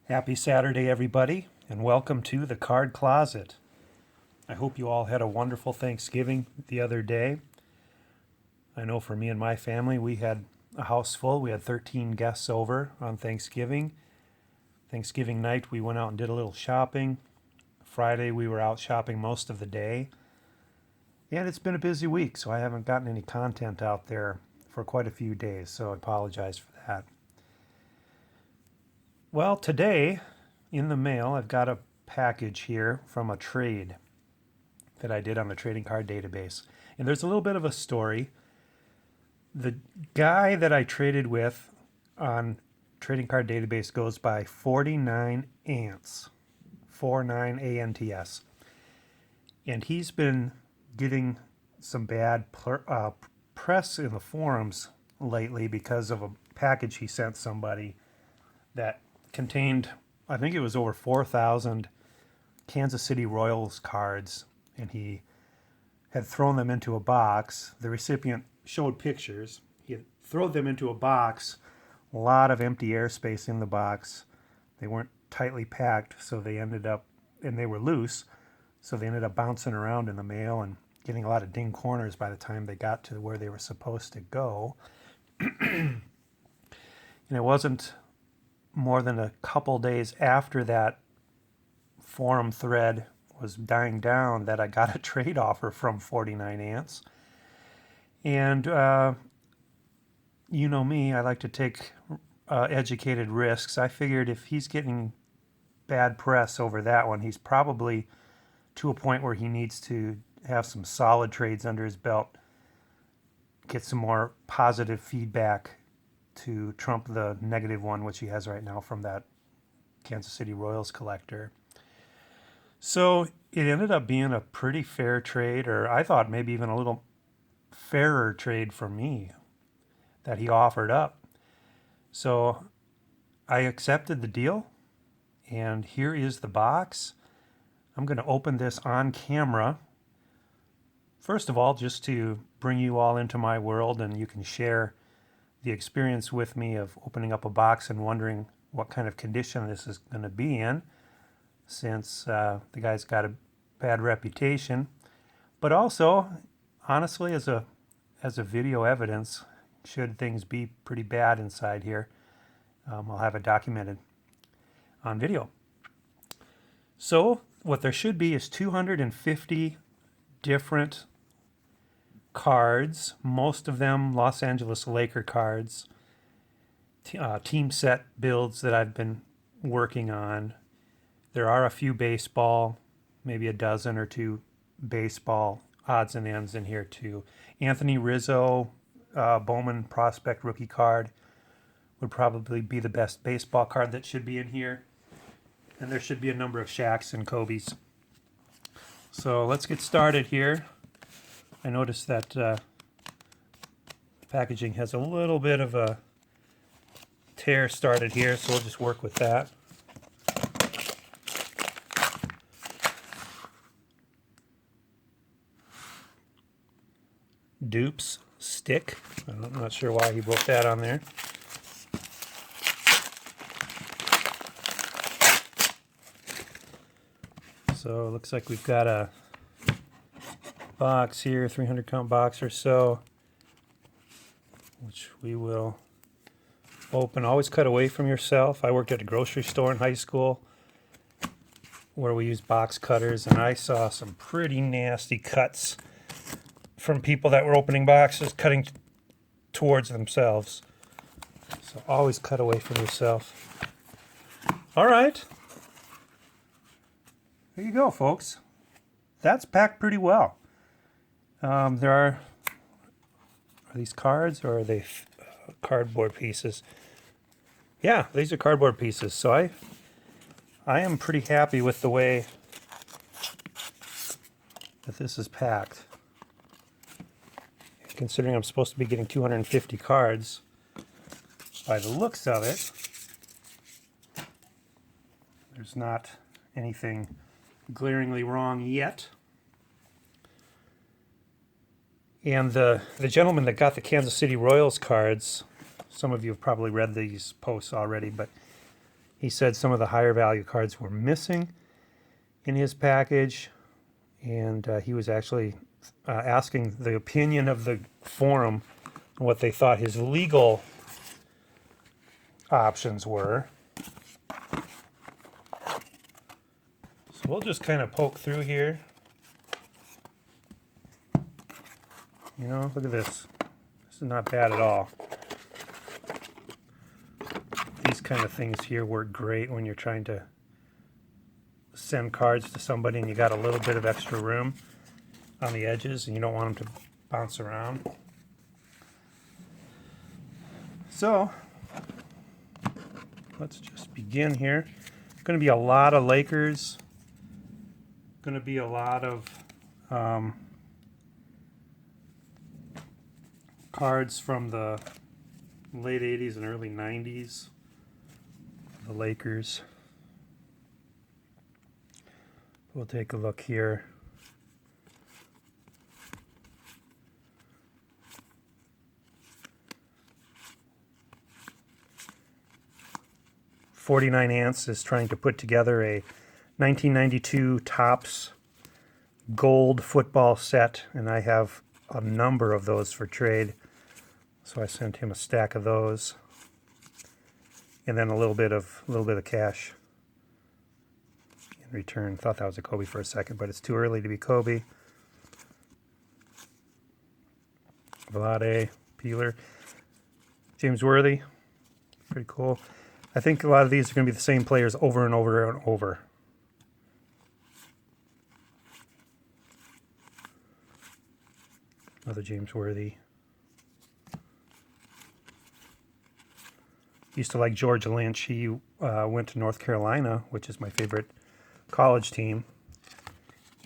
Happy Saturday, everybody, and welcome to the Card Closet. I hope you all had a wonderful Thanksgiving the other day. I know for me and my family, we had a house full. We had 13 guests over on Thanksgiving. Thanksgiving night, we went out and did a little shopping. Friday, we were out shopping most of the day. And it's been a busy week, so I haven't gotten any content out there for quite a few days, so I apologize for that. Well, today in the mail, I've got a package here from a trade that I did on the trading card database. And there's a little bit of a story. The guy that I traded with on trading card database goes by 49 Ants, 49 ANTS. And he's been getting some bad press in the forums lately because of a package he sent somebody that contained, I think it was over 4,000 Kansas City Royals cards, and he had thrown them into a box. The recipient showed pictures. He had thrown them into a box, a lot of empty airspace in the box. They weren't tightly packed, so they ended up, and they were loose, so they ended up bouncing around in the mail and getting a lot of ding corners by the time they got to where they were supposed to go. And it wasn't more than a couple days after that forum thread was dying down that I got a trade offer from 49 Ants. And you know me, I like to take educated risks. I figured if he's getting bad press over that one, he's probably to a point where he needs to have some solid trades under his belt, get some more positive feedback to trump the negative one which he has right now from that Kansas City Royals collector. So it ended up being a pretty fair trade, or I thought maybe even a little fairer trade for me that he offered up. So I accepted the deal, and here is the box. I'm going to open this on camera. First of all, just to bring you all into my world and you can share the experience with me of opening up a box and wondering what kind of condition this is going to be in, since the guy's got a bad reputation. But also, honestly, as a video evidence, should things be pretty bad inside here, I'll have it documented on video. So what there should be is 250 different cards, most of them Los Angeles Laker cards, team set builds that I've been working on. There are a few baseball, maybe a dozen or two baseball odds and ends in here too. Anthony Rizzo, Bowman prospect rookie card would probably be the best baseball card that should be in here. And there should be a number of Shaqs and Kobes. So let's get started here. I noticed that the packaging has a little bit of a tear started here, so we'll just work with that. Dupes stick. I'm not sure why he wrote that on there. So it looks like we've got a box here, 300 count box or so, which we will open. Always cut away from yourself. I worked at a grocery store in high school where we used box cutters, and I saw some pretty nasty cuts from people that were opening boxes, cutting towards themselves. So always cut away from yourself. All right. There you go, folks. That's packed pretty well. There are these cards, or are they cardboard pieces? Yeah, these are cardboard pieces. So I am pretty happy with the way that this is packed. Considering I'm supposed to be getting 250 cards, by the looks of it, there's not anything glaringly wrong yet. And the gentleman that got the Kansas City Royals cards, some of you have probably read these posts already, but He said some of the higher value cards were missing in his package, and he was actually asking the opinion of the forum what they thought his legal options were. So we'll just kind of poke through here. You know, look at this. This is not bad at all. These kind of things here work great when you're trying to send cards to somebody and you got a little bit of extra room on the edges and you don't want them to bounce around. So let's just begin here. Going to be a lot of Lakers. Going to be a lot of cards from the late 80s and early 90s. The Lakers. We'll take a look here. .49 Ants is trying to put together a 1992 Topps gold football set, and I have a number of those for trade. So I sent him a stack of those, and then a little bit of cash in return. Thought that was a Kobe for a second, but it's too early to be Kobe. Vlade, Peeler, James Worthy, pretty cool. I think a lot of these are going to be the same players over and over and over. Another James Worthy. Used to like George Lynch. He went to North Carolina, which is my favorite college team.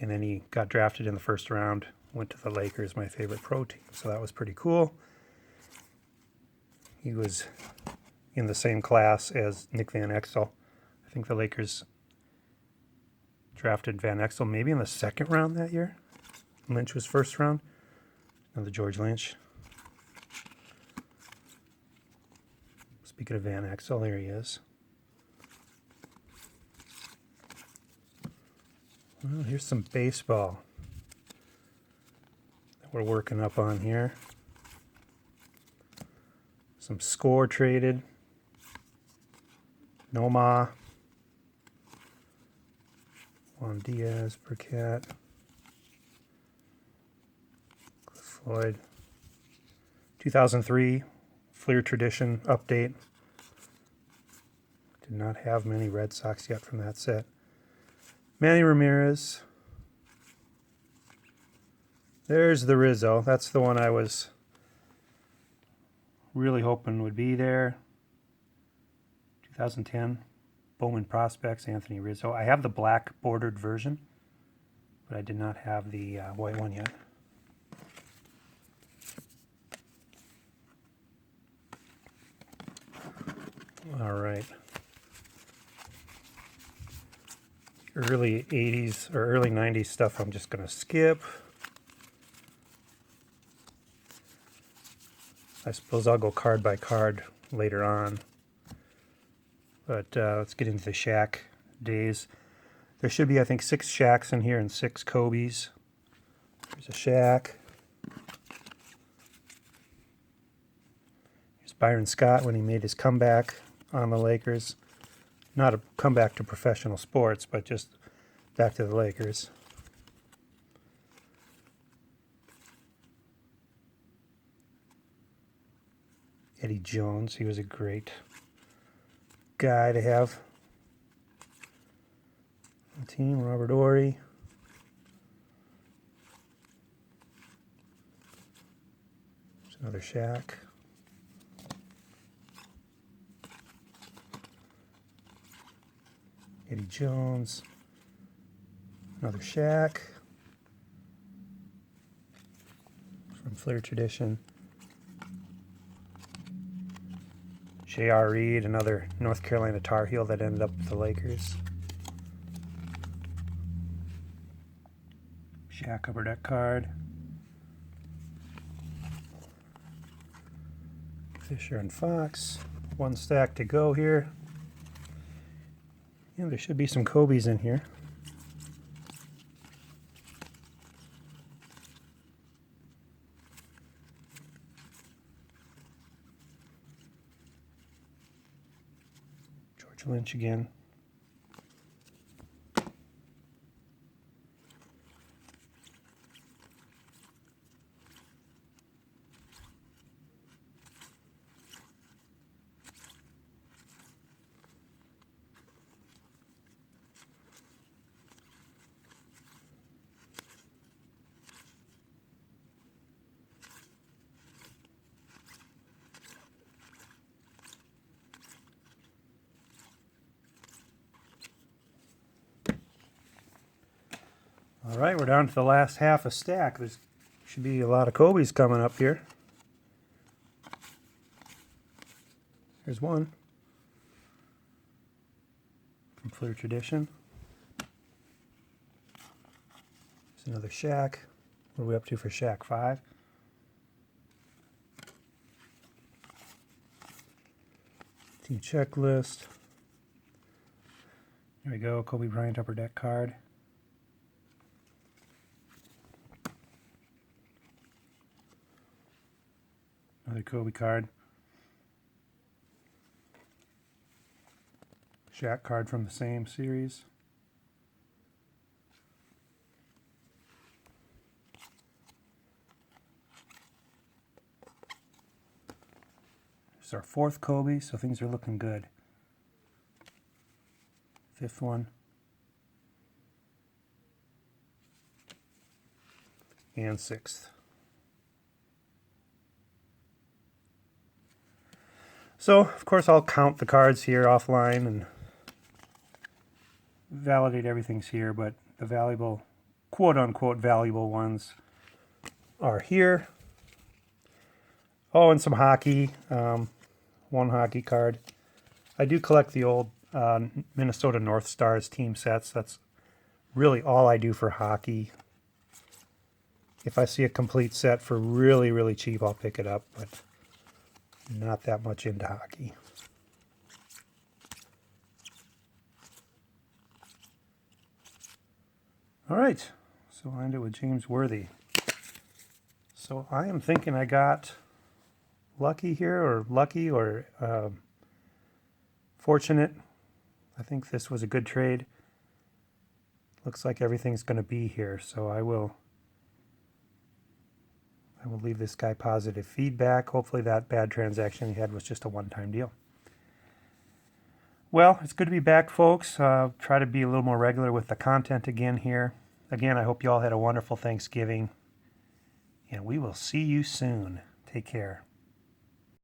And then he got drafted in the first round. Went to the Lakers, my favorite pro team. So that was pretty cool. He was in the same class as Nick Van Exel. I think the Lakers drafted Van Exel maybe in the second round that year. Lynch was first round. Another George Lynch. Speaking of Van Exel, there he is. Well, here's some baseball that we're working up on here. Some score traded. Noma. Juan Diaz, Burkett. Cliff Floyd. 2003 Fleer Tradition update. Did not have many Red Sox yet from that set. Manny Ramirez. There's the Rizzo. That's the one I was really hoping would be there. 2010 Bowman Prospects, Anthony Rizzo. I have the black bordered version, but I did not have the white one yet. All right. Early 80s or early 90s stuff I'm just going to skip. I suppose I'll go card by card later on. But let's get into the Shaq days. There should be, I think, 6 Shaqs in here and 6 Kobes. There's a Shaq. Here's Byron Scott when he made his comeback on the Lakers. Not a comeback to professional sports, but just back to the Lakers. Eddie Jones, he was a great guy to have on the team. Robert Horry. There's another Shaq. Eddie Jones. Another Shaq. From Fleer Tradition. J.R. Reed, another North Carolina Tar Heel that ended up with the Lakers. Shaq Upper Deck card. Fisher and Fox. 1 stack to go here. Yeah, there should be some Kobe's in here. George Lynch again. All right, we're down to the last half a stack. There's should be a lot of Kobe's coming up here. Here's one from Fleer Tradition. There's another Shaq. What are we up to for Shaq 5? Team checklist. Here we go, Kobe Bryant upper deck card. Another Kobe card. Shaq card from the same series. This is our fourth Kobe, so things are looking good. Fifth one. And sixth. So, of course, I'll count the cards here offline and validate everything's here, but the valuable, quote-unquote valuable ones are here. Oh, and some hockey. One hockey card. I do collect the old Minnesota North Stars team sets. That's really all I do for hockey. If I see a complete set for really, really cheap, I'll pick it up, but not that much into hockey. All right, so I'll end it with James Worthy. So I am thinking I got lucky here, or fortunate. I think this was a good trade. Looks like everything's going to be here, so I will leave this guy positive feedback. Hopefully that bad transaction he had was just a one-time deal. Well, it's good to be back, folks. Try to be a little more regular with the content again here. Again, I hope you all had a wonderful Thanksgiving, and we will see you soon. Take care.